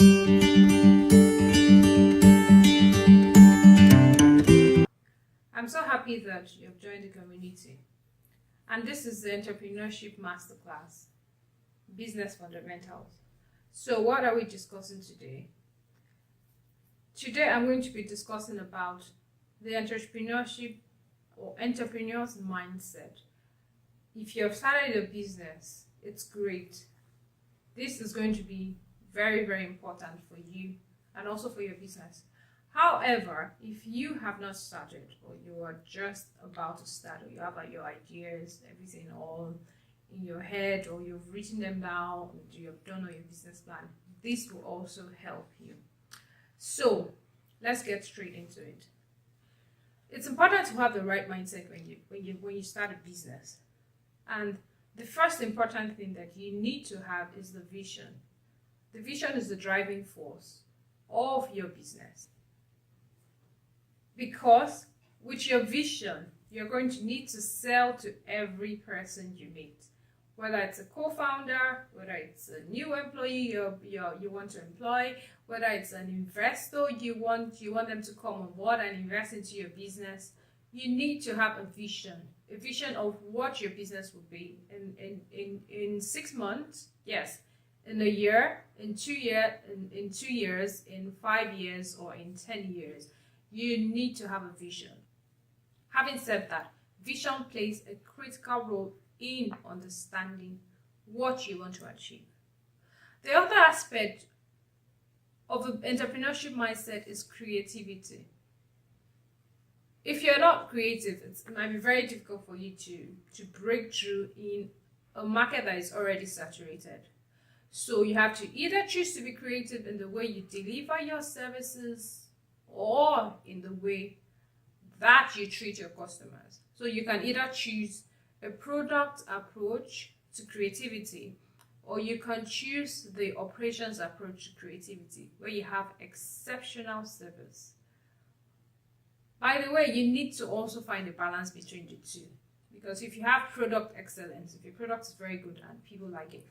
I'm so happy that you have joined the community, and this is the Entrepreneurship Masterclass, Business Fundamentals. So what are we discussing today? Today I'm going to be discussing about the entrepreneurship or entrepreneur's mindset. If you have started a business, it's great. This is going to be very, very important for you and also for your business. However, if you have not started, or you are just about to start, or you have your ideas, everything all in your head, or you've written them down, or you have done all your business plan, this will also help you. So let's get straight into it. It's important to have the right mindset when you start a business. And the first important thing that you need to have is the vision. The vision is the driving force of your business. Because with your vision, you're going to need to sell to every person you meet. Whether it's a co-founder, whether it's a new employee you want to employ, whether it's an investor you want them to come on board and invest into your business, you need to have a vision of what your business will be in 6 months, yes, in a year, in 2 years, in 2 years, in 5 years, or in 10 years. You need to have a vision. Having said that, vision plays a critical role in understanding what you want to achieve. The other aspect of the entrepreneurship mindset is creativity. If you're not creative, it might be very difficult for you to break through in a market that is already saturated. So you have to either choose to be creative in the way you deliver your services or in the way that you treat your customers. So you can either choose a product approach to creativity, or you can choose the operations approach to creativity, where you have exceptional service. By the way, you need to also find a balance between the two, because if you have product excellence, if your product is very good and people like it,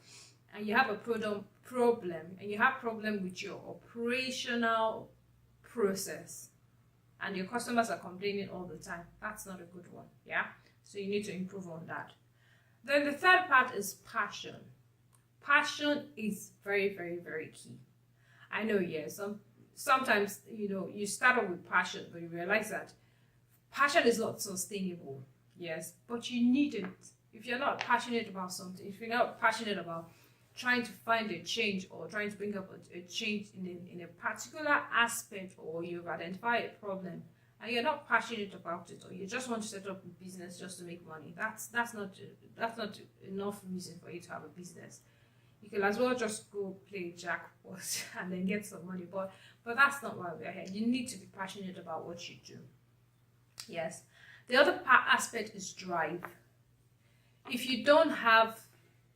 and you have a product problem, and you have problem with your operational process, and your customers are complaining all the time, that's not a good one. Yeah, so you need to improve on that. Then the third part is passion. Passion is very, very, very key. I know, yes, sometimes you start off with passion, but you realize that passion is not sustainable. Yes, but you need it. If you're not passionate about something, if you're not passionate about trying to find a change, or trying to bring up a change in a particular aspect, or you've identified a problem and you're not passionate about it, or you just want to set up a business just to make money, that's not enough reason for you to have a business. You can as well just go play jackpot and then get some money, but that's not why we're here. You need to be passionate about what you do. Yes. The other aspect is drive. If you don't have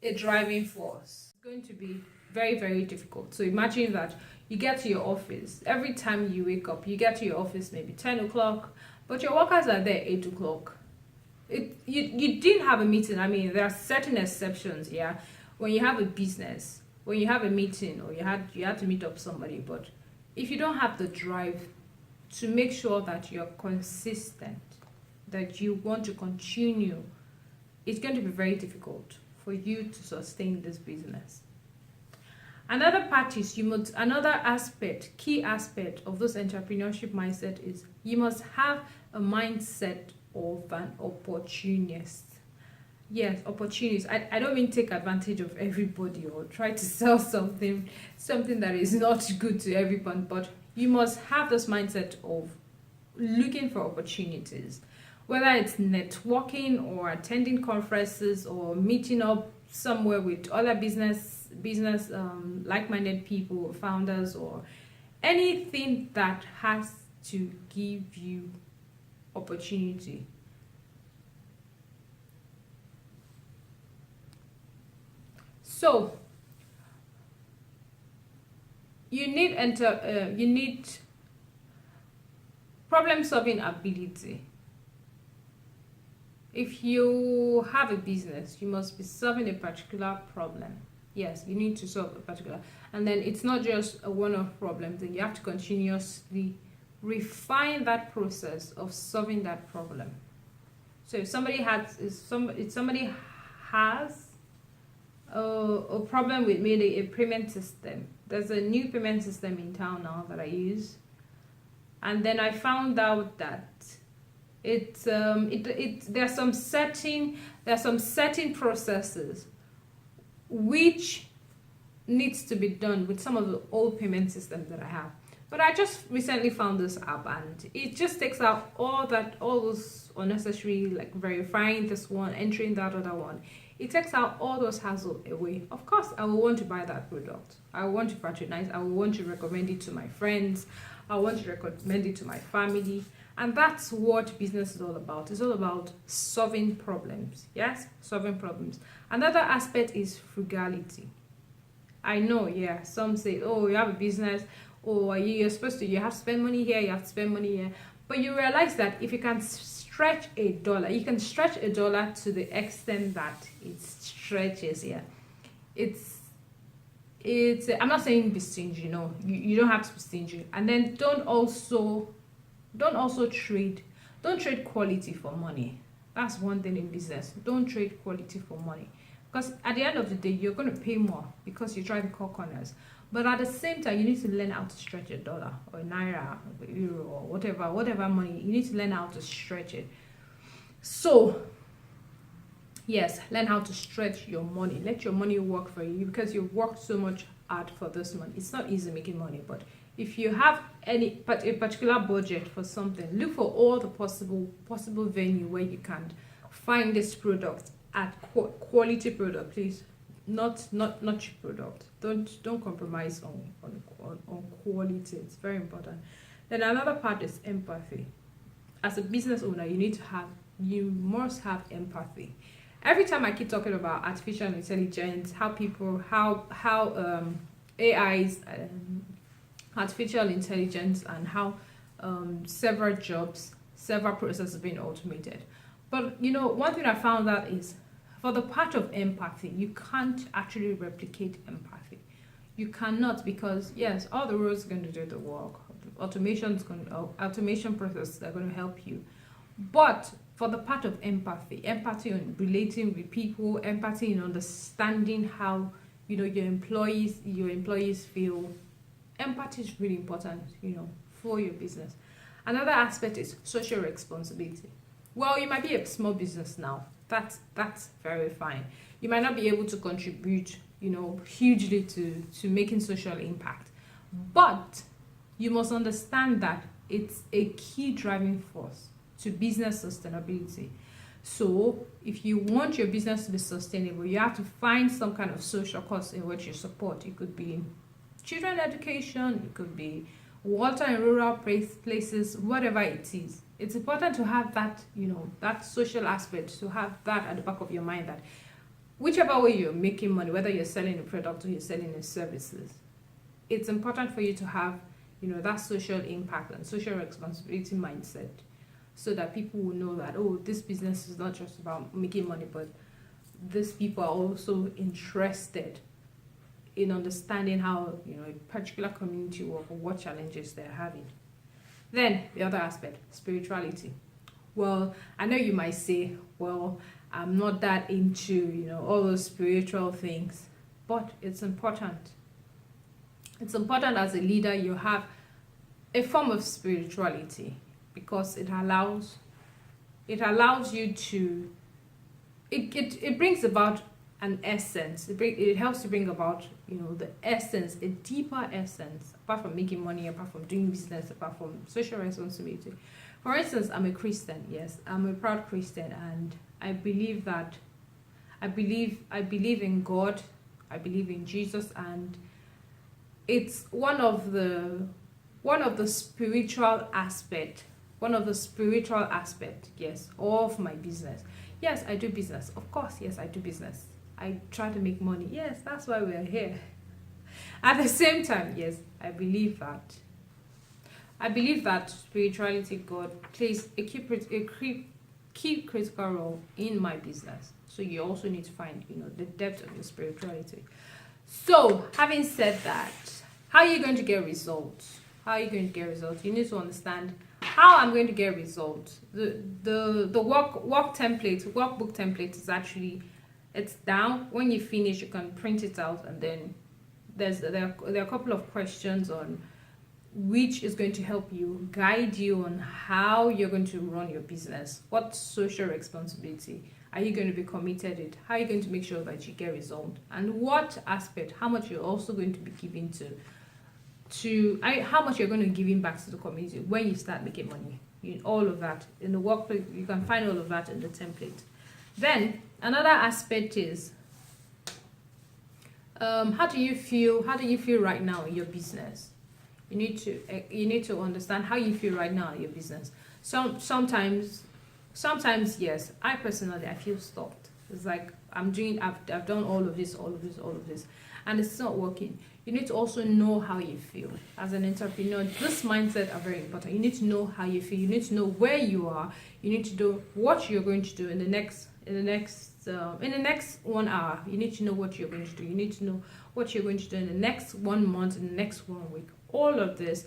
a driving force, it's going to be very, very difficult. So imagine that you get to your office. Every time you wake up, you get to your office maybe 10 o'clock, but your workers are there 8 o'clock. You didn't have a meeting. I mean, there are certain exceptions, yeah. When you have a business, when you have a meeting, or you had to meet up somebody, but if you don't have the drive to make sure that you're consistent, that you want to continue, it's going to be very difficult for you to sustain this business. Another part is key aspect of this entrepreneurship mindset is you must have a mindset of an opportunist. Yes, opportunities. I don't mean take advantage of everybody or try to sell something that is not good to everyone, but you must have this mindset of looking for opportunities, whether it's networking or attending conferences or meeting up somewhere with other business like-minded people, founders, or anything that has to give you opportunity. So you need problem-solving ability. If you have a business, you must be solving a particular problem. Yes, you need to solve a particular, and then it's not just a one-off problem. Then you have to continuously refine that process of solving that problem. So if somebody has a problem with maybe a payment system, there's a new payment system in town now that I use, and then I found out that there's some certain processes which needs to be done with some of the old payment systems that I have. But I just recently found this app, and it just takes out all those unnecessary, like verifying this one, entering that other one. It takes out all those hassle away. Of course, I will want to buy that product. I will want to patronize. I will want to recommend it to my friends. I want to recommend it to my family. And that's what business is all about. It's all about solving problems. Yes, solving problems. Another aspect is frugality. I know, yeah, some say, oh, you have a business, or you have to spend money here, you have to spend money here. But you realize that if you can stretch $1, you can stretch $1 to the extent that it stretches. Yeah, it's I'm not saying be stingy. No, you don't have to be stingy. And then don't trade quality for money. That's one thing in business. Don't trade quality for money, because at the end of the day, you're going to pay more because you try to cut corners. But at the same time, you need to learn how to stretch $1 or naira or euro or whatever money. You need to learn how to stretch it. So yes, learn how to stretch your money. Let your money work for you, because you've worked so much hard for this money. It's not easy making money, but if you have a particular budget for something, look for all the possible venue where you can find this product at quality product, please. Not cheap product. Don't compromise on quality. It's very important. Then another part is empathy. As a business owner, you must have empathy. Every time I keep talking about artificial intelligence, how AIs, artificial intelligence, and how several processes are being automated. But one thing I found out is, for the part of empathy, you can't actually replicate empathy. You cannot, because yes, all the robots are going to do the work. Automation processes are going to help you. But for the part of empathy on relating with people, empathy in understanding how your employees feel, empathy is really important, for your business. Another aspect is social responsibility. Well, you might be a small business now. That's very fine. You might not be able to contribute, hugely to making social impact, but you must understand that it's a key driving force to business sustainability. So if you want your business to be sustainable, you have to find some kind of social cause in which you support. It could be children education, it could be water in rural places, whatever it is. It's important to have that, that social aspect, to have that at the back of your mind, that whichever way you're making money, whether you're selling a product or you're selling a services, it's important for you to have, that social impact and social responsibility mindset, so that people will know that, oh, this business is not just about making money, but these people are also interested in understanding how, a particular community work or what challenges they're having. Then the other aspect, spirituality. Well, I know you might say, well, I'm not that into, all those spiritual things, but it's important. It's important as a leader you have a form of spirituality, because it allows you to, it brings about an essence. It helps to bring about, the essence, a deeper essence, apart from making money, apart from doing business, apart from social responsibility. For instance, I'm a Christian. Yes, I'm a proud Christian, and I believe in God. I believe in Jesus, and it's one of the spiritual aspect. Yes, of my business. Yes, I do business. Of course, yes, I do business. I try to make money. Yes, that's why we're here. At the same time, yes, I believe that spirituality, God plays a key critical role in my business. So you also need to find, the depth of your spirituality. So, having said that, how are you going to get results? How are you going to get results? You need to understand how I'm going to get results. The workbook template is actually, it's down. When you finish, you can print it out, and then there are a couple of questions on which is going to help you, guide you on how you're going to run your business. What social responsibility are you going to be committed to? How are you going to make sure that you get result? And what aspect, how much you're also going to be giving how much you're going to be giving back to the community when you start making money. All of that in the workplace, you can find all of that in the template. Then another aspect is how do you feel right now in your business? You need to understand how you feel right now in your business. Sometimes yes, I personally feel stopped. It's like I've done all of this, and it's not working. You need to also know how you feel as an entrepreneur. This mindset are very important. You need to know how you feel. You need to know where you are. You need to know what you're going to do in the next 1 hour. You need to know what you're going to do. You need to know what you're going to do in the next 1 month, in the next 1 week. All of this,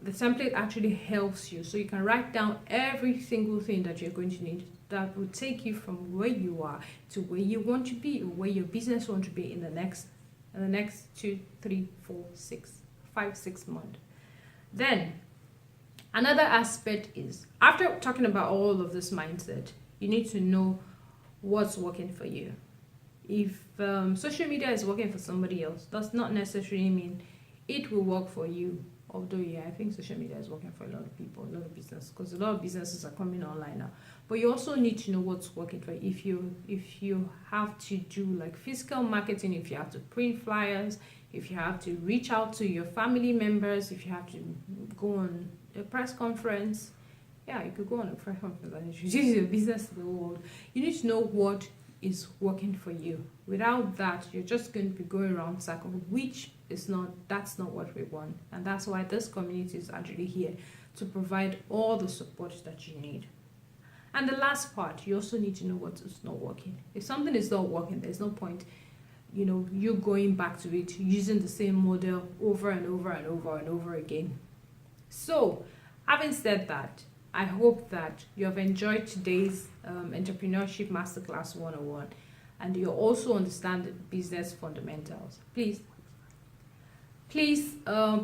the template actually helps you, so you can write down every single thing that you're going to need that will take you from where you are to where you want to be, or where your business wants to be in the next 2, 3, 4, 6, 5, 6 months. Then another aspect is, after talking about all of this mindset, you need to know what's working for you. If social media is working for somebody else, does not necessarily mean it will work for you. Although, yeah, I think social media is working for a lot of people, a lot of business, because a lot of businesses are coming online now. But you also need to know what's working for you. If you have to do like physical marketing, if you have to print flyers, if you have to reach out to your family members, if you have to go on a press conference, yeah, you could go on a press conference and introduce your business to the world. You need to know what is working for you. Without that, you're just going to be going around circle, that's not what we want. And that's why this community is actually here to provide all the support that you need. And the last part, you also need to know what is not working. If something is not working, there's no point you going back to it, using the same model over and over and over and over again. So having said that, I hope that you have enjoyed today's Entrepreneurship Masterclass 101, and you also understand the business fundamentals. Please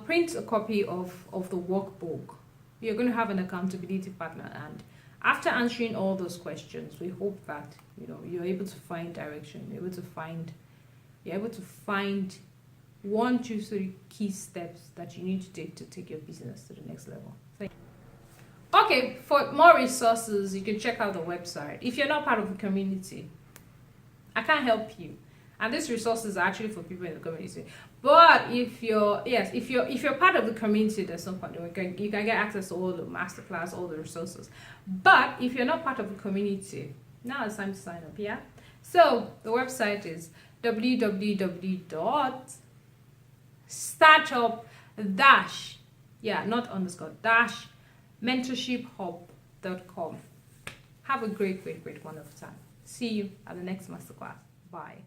print a copy of the workbook. You're going to have an accountability partner, and after answering all those questions, we hope that you're able to find direction, you're able to find 1, 2, 3 key steps that you need to take your business to the next level. Thank you. Okay, for more resources, you can check out the website. If you're not part of the community, I can't help you. And these resources are actually for people in the community. But if you're part of the community, there's no point. You can get access to all the masterclass, all the resources. But if you're not part of the community, now it's time to sign up, yeah? So the website is www.startup-mentorshiphub.com. Have a great, wonderful time. See you at the next masterclass. Bye.